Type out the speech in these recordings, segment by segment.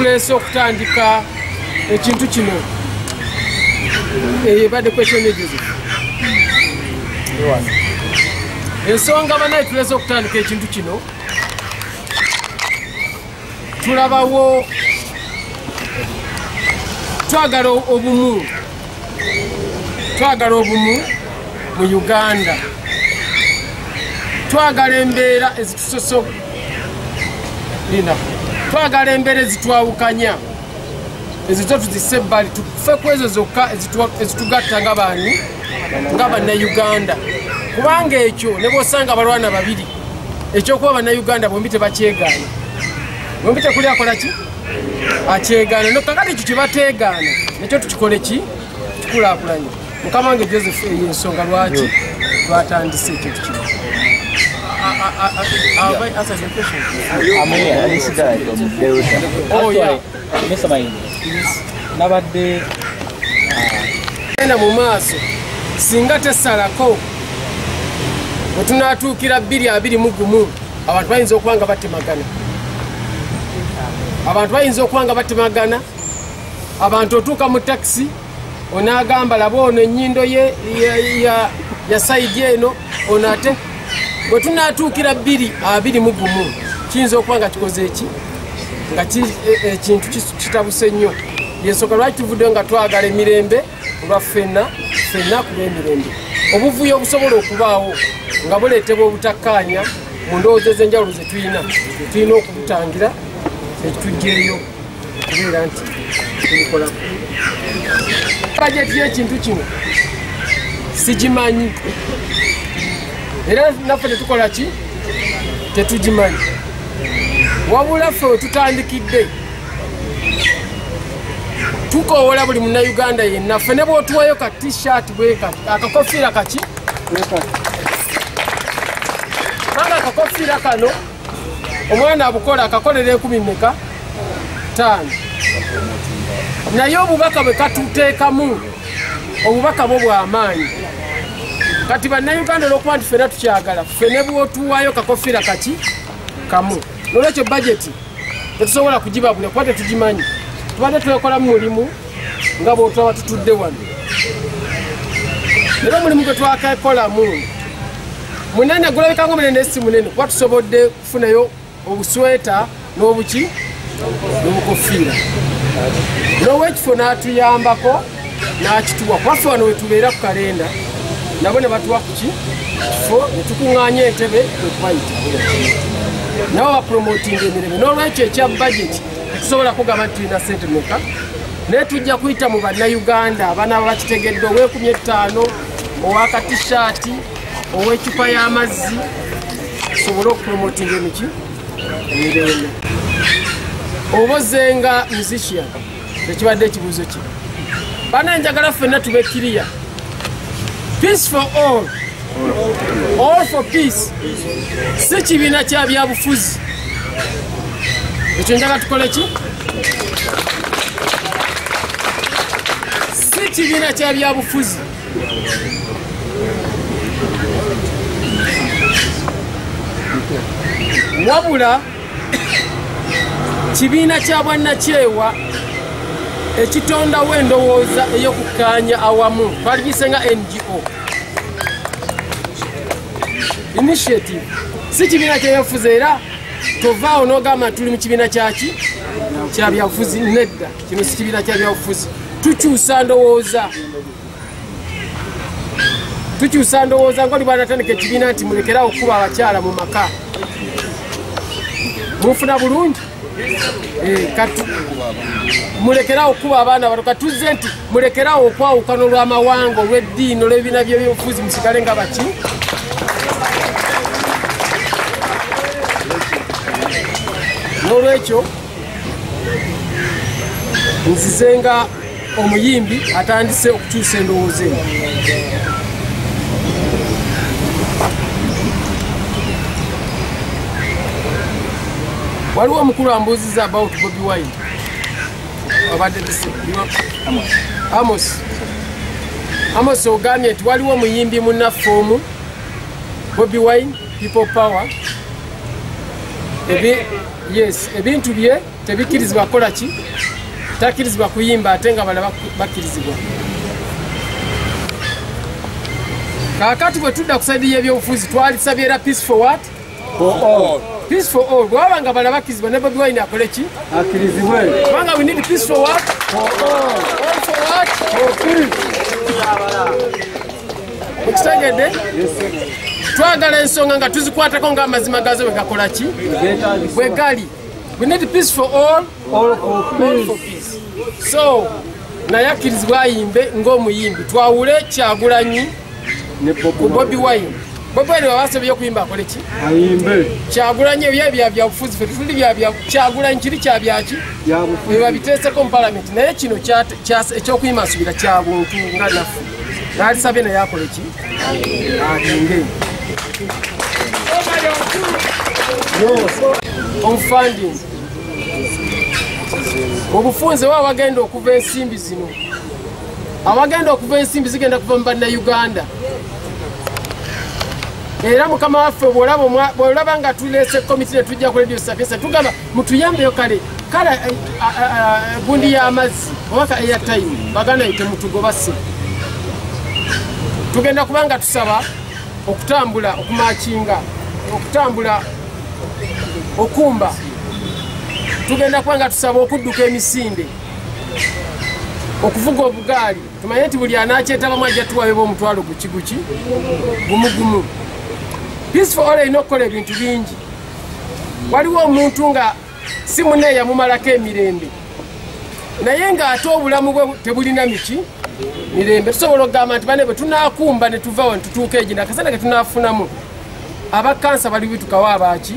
tuleese okutandika ekintu kino ebadde kwekyemegezo ensonga banaye tuleese okutandika ekintu kino tulabawo twagala obumu mu Uganda twagala embeera ezitusoso twagala embeera ezitwawukanya ezo tuzisse ebbali tufe ku ezo zokka ezitugatta nga bannayuganda kubanga ekyo ne bw'osanga abalwana babiri ekyokuba bannayuganda bombi tebakyegaana bombi tekuli akola ki akyegaana nokakati ekyo kyebateegaana nekyo tukikole ki kikulaakulanye mukama wange Joseph eyo ensonga lwaki twatandise ekintu kino. Have I answered your question? Oh yeah. Mr. Maine. Nabadde ena mu maaso singa tesalako otunatuukira 221 abantu bayinza okubanga batemagana abantu otuuka mu taxi onagamba laba ono ennyindo ye ya saidi eno ono ate bwe tunatuukira 221 kiyinza okuba nga kikoze eki nga ekintu kitabuse nnyo yensonga lwaki tuvuddeyo nga twagala emirembe olwa ffenna kuba emirembe obuvuyo obusobola okubaawo nga buleetebwa obutakkaanya mu ndowooza ez'enjawulo ze tulina okubutangira ekitujjeeyo kubeera nti tubikolako bajeti y'ekintu kino sigimanyi era naffe tetukola ki tetugimanyi wabula ffe wetutandikidde tukoowola buli munnayuganda yenna ffe ne bw'otuwayo ka t-shirt bweka akakofiira kaki kubanga akakofiira kano omwana abukola akakolera 10 5 naye obubaka bwe katuteekamu obubaka bwo bw'amaanyi kati bannayuganda olw'okuba nti ffena tukyagala ffe ne bw'otuwaayo kakofiira kaki kamu nolwekyo bajeti tetusobola kugibabula kuba tetugimanyi tubadde twekolamu mulimu nga bw'otwaba tutudde wano era omulimu gwe twakekolamu munene gulabika nga omunene si munene kuba tusobodde kufunayo obusweta n'obuki n'obukofiira n'owekifo n'atuyambako n'akituwa kuba ffe wano wetubeera ku kalenda nabo ne batuwa kuki kifo ne tukuŋŋaanya entebe wetwayita nabo bapromotinga emirembe n'olwekyo ekya bajeti tusobola kugamba nti tulina sente meka naye tujja kuyita mu bannayuganda abaana bakitegedde ow'15 owaka t-shirt ow'ecupa y'amazzi tusobole okupromotinga emiki emirembe obozenga musician tekibadde ekibuuzo ki bana njagala ffenna tube kiriya peace for all for peace si kibiina kya byabufuzi ekyo njagala tukole ki si kibiina kya byabufuzi wabula kibiina kya bwannakyewa ekitondawo endowooza ey'okukkaanya awamu twaliyise nga NGO initiative si kibiina kyebyabufuzi era tovaawo n'ogamba tuli mu kibiina kyaki kya byabufuzi nedda kino si kibiina kya byabufuzi tukyusa ndowooza nga oli bwanatandika ekibiina nti mulekerawo okuba abakyala mu maka mufuna bulungi kati mulekerawo okuba abaana bato katuzze nti mulekerawo okwawukana olw'amawanga olw'eddiini olw'ebibiina by'ebyobufuzi musigale nga baki n'olwekyo nzize nga omuyimbi atandise okukyusa endowooza eyo waliwo omukulu ambuuziza about Bobi Wine abadde Amos ogambye nti waliwo omuyimbi munnaffe omu Bobi Wine people power yes ebintu bye tebikirizibwa kukola ki takirizibwa kuyimba ate nga bala bakirizibwa. Kakati bwe tudda ku saidi y'ebyobufuzi twalisabye era peace for what? For all. Peace for all. Bwaba nga bala bakirizibwa ne Bobi Wine akole ki? Akirizibwe. Kubanga we need peace for what? For all. All for what? For peace. Mukitegedde? Twagala ensonga nga tuzikwatako ng'amazima gazo bwe gakola ki? Bwe gali. We need peace for all. All for peace. So, naye akirizibwa ayimbe ng'omuyimbi. Twawule Kyagulanyi ku Bobi Wine. Bobi Wine wabasabye okuyimba akole ki? Ayimbe. Kyagulanyi ebyo bya bufuzi ffe tuli bya Kyagulanyi kiri kya byaki? Bya bufuzi. Bwe babiteeseko mu Parliament. Naye kino ekyokuyimba nsubira kya buntu nga naffe. Naalisabye naye akole ki? Ayimbe. On funding. Obufunze wa wagenda okuva ensimbi zino. Abagenda okuva ensimbi zigenda kuva mu Bannayuganda. Era mukama waffe bw'olaba nga tulese komiti ne tujja ku Radio Sapienza tugamba mutuyambeyo kale gundi y'amazzi obaka airtime baganda yite mutugobase. Tugenda kubanga tusaba okutambula okumakinga okutambula okumba. Tugenda kubanga tusaba okudduka emisinde okuvuga obugaali. Tumanye nti buli anakyetabamu ajja tuwayo b'omutwalo guki gumu. Peace for all erina okukola ebintu bingi. Waliwo omuntu nga si munne yamumalako emirembe naye ng'ate obulamu bwe tebulina mirembe. Tusobola okugamba nti bane bwe tunaakumba ne tuvawo ne tutuuka egi nakasana ke tunaafunamu abakansa bali bitukawa abaki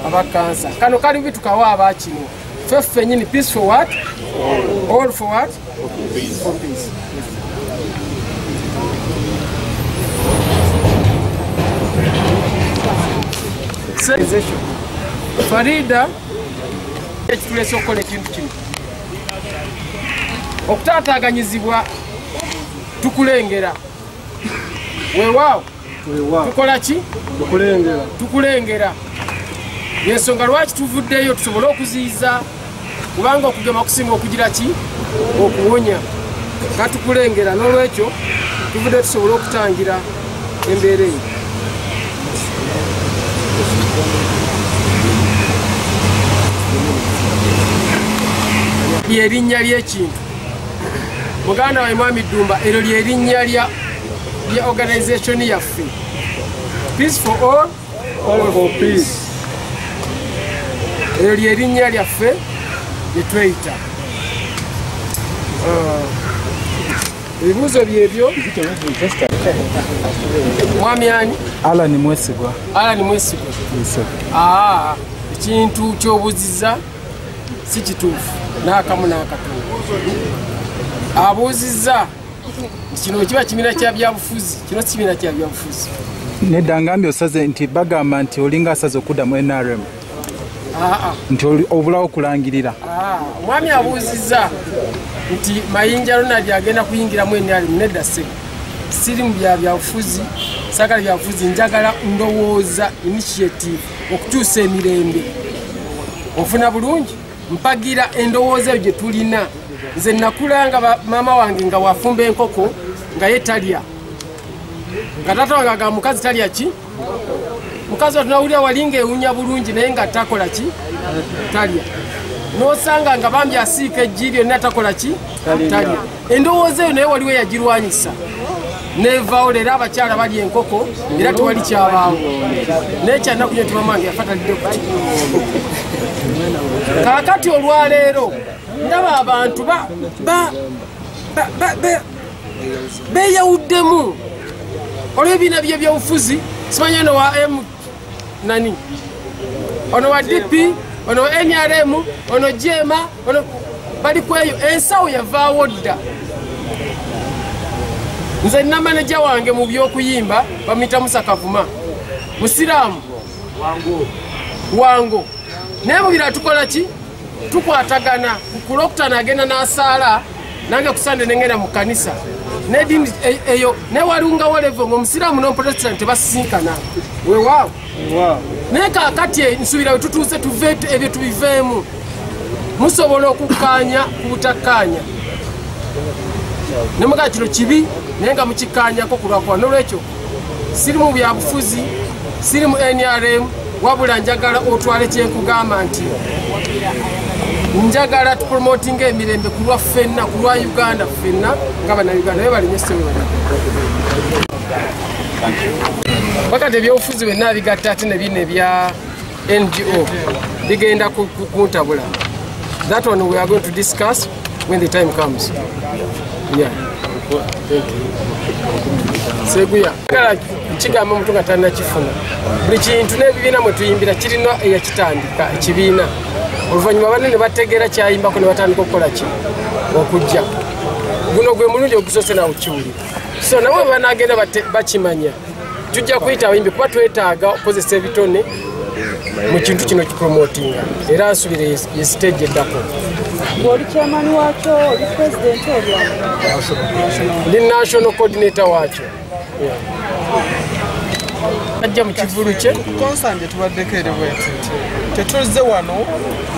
abakansa kano kali bitukawa abakino feffe nyini peace for what? All for what? For peace. Farida ekitulese okukola ekintu kino okutaataaganyizibwa tukulengera weewaawo tukola ki? Tukulengera. Yensonga lwaki tuvuddeyo tusobole okuziyiza kubanga okugema kusinga okugira ki? Okuwonya. Nga tukulengera n'olwekyo tuvudde tusobole okutangira embeera eyo. Lyerinnya ly'ekintu muganda wa Mwami Ddumba eryo lyerinnya lya organization yaffe Peace for all, all for peace. Eryo lyerinnya lyaffe lye tweyita. Ebibuuzo byebyo mwami ani? Alan Mwesigwa. Ekintu ky'obuuziza si kituufu n'akamu n'akatono. Abuuzizza kino kiba kibiina kya byabufuzi, kino si kibiina kya byabufuzi. Nedda ngambye osaze nti bagamba nti olinga asaze okudda mu NRM. Nti obulawo kulangirira. Omwami abuuzizza nti Mayinja Ronald agenda kuyingira mu NRM. Nedda se siri mu byabufuzi, sagala byabufuzi, njagala ndowooza initiative okukyusa emirembe. Ofuna bulungi mpagira endowooza eyo gye tulina. Nze nakulanga maama wange nga wafumba enkoko nga ye talya. Nga tata wange agamba mukazi talya ki? Mukazi tunawulira walinga ewunya bulungi naye nga takola ki? Talya. N'osanga nga bambi asiika eggi lyonna takola ki? Talya. Endowooza eyo naye waliwo yagirwanyisa. Neevaawo leero abakyala balya enkoko era tewali kyabaawo. Naye kyanaku nyo nti maama wange yafatalidde ku ki? Kaakati olwaleero ndaba abantu beeyawuddemu olw'ebibiina by'ebyobufuzi. Simanyi ono wa nani, ono wa DP, ono wa NRM, ono Jema, ono bali kweyo. Ensawo yavaawo dda. Nze nina maneja wange mu by'okuyimba bamuyita Musa Kavuma, musiraamu wango. Naye mu bira tukola ki? Tukwatagana. Ku Lwokutaano agenda n'asaala nange ku Sande nengenda mu kanisa. Nedini eyo ne walungawo level ng'omusiraamu n'omuprotestant tebasisinkana. Weewaawo. Naye kaakati nsubira we tutuuse tuve ebyo tubiveemu. musobola okukkaanya ku butakkaanya ne mugaa kino kibi naye nga mukikkaanyako ku lwakuba n'olwekyo siri mu byabufuzi siri mu NRM wabula njagala otwale kyenkugamba nti njagala tupromotinga emirembe ku lwa ffenna ku lwa Uganda ffenna nga bannayuganda naye balinyese bakati ebyobufuzi bwenna bigatta ate ne bino ebya NGO bigenda kuntabula. That one we are going to discuss when the time comes. Yeah. Thank you. Seguya. Kala kigamba omuntu nga talina kifuna. Buli kintu n'ebibiina mwe tuyimbira kirina eyakitandika ekibiina. Oluvannyuma banene bategeera kyayimbako ne batandika okukola ki okujja. Guno gwe mulundi ogusoose nawe kiwulira. So nabo banaagenda bakimanya. Tujja kuyita abayimbi kuba twetaaga okukozesa ebitone mu kintu kino kipromotinga era nsubire ye stage eddako. Oli chairman wakyo, oli president olwo? Ndi national coordinator wakyo. Ajja mu kivulu kye konsanje tubaddeko eri bwenti tetuzze wano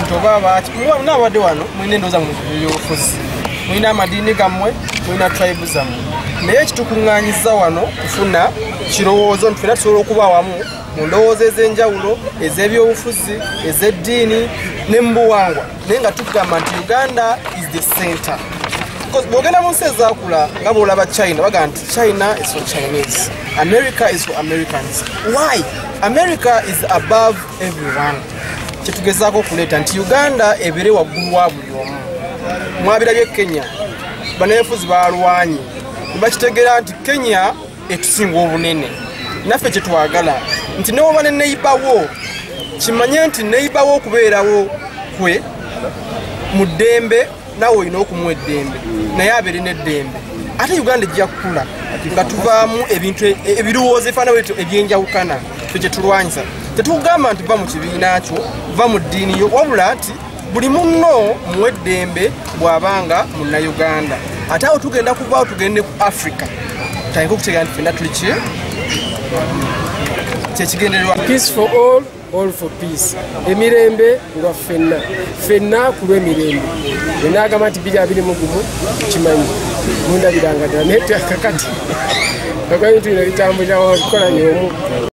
ntoba abaaki n'abadde wano mulina endowooza mu byobufuzi mulina amadiini gammwe mulina tribe zammwe naye ekitukuŋŋaanyiza wano kufuna kirowoozo nti fena tusobola okuba awamu mu ndowooza ez'enjawulo ez'ebyobufuzi ez'eddiini ne mu buwangwa naye nga tugamba nti Uganda is the center. Bwogenda mu nsi ezaakula nga bw'olaba China bagamba nti China is for Chinese, America is for Americans. Why? America is above everyone. Kyetugezaako okuleeta nti Uganda ebere waggulu wa buli omu. Mwabirabye Kenya bannabufuzi balwanye ne bakitegeera nti Kenya etusinga obunene naffe kyetwagala nti newoba ne neighbour kimanye nti neighbour okubeerawo kwe mu ddembe nawe olina okumuwa eddembe naye abeere n'eddembe ate Uganda ejja kukula nga tuvaamu ebintu ebirowoozo ebifaanana ebyenjawukana ffe kyetulwanyisa tetugamba nti va mu kibiina kyo va mu ddiini yo wabula nti buli munno muwe eddembe bw'abanga munnayuganda ate awo tugenda kuvaawo tugende ku Africa tutandika okutegeera nti ffenna tuli ki kyekigendererwa peace for all for peace. Emirembe nga ffenna ku lw'emirembe enaagamba nti 2021 kimanyi mundabiranga ddala naye kakati tulina litambulira wakola y'omu.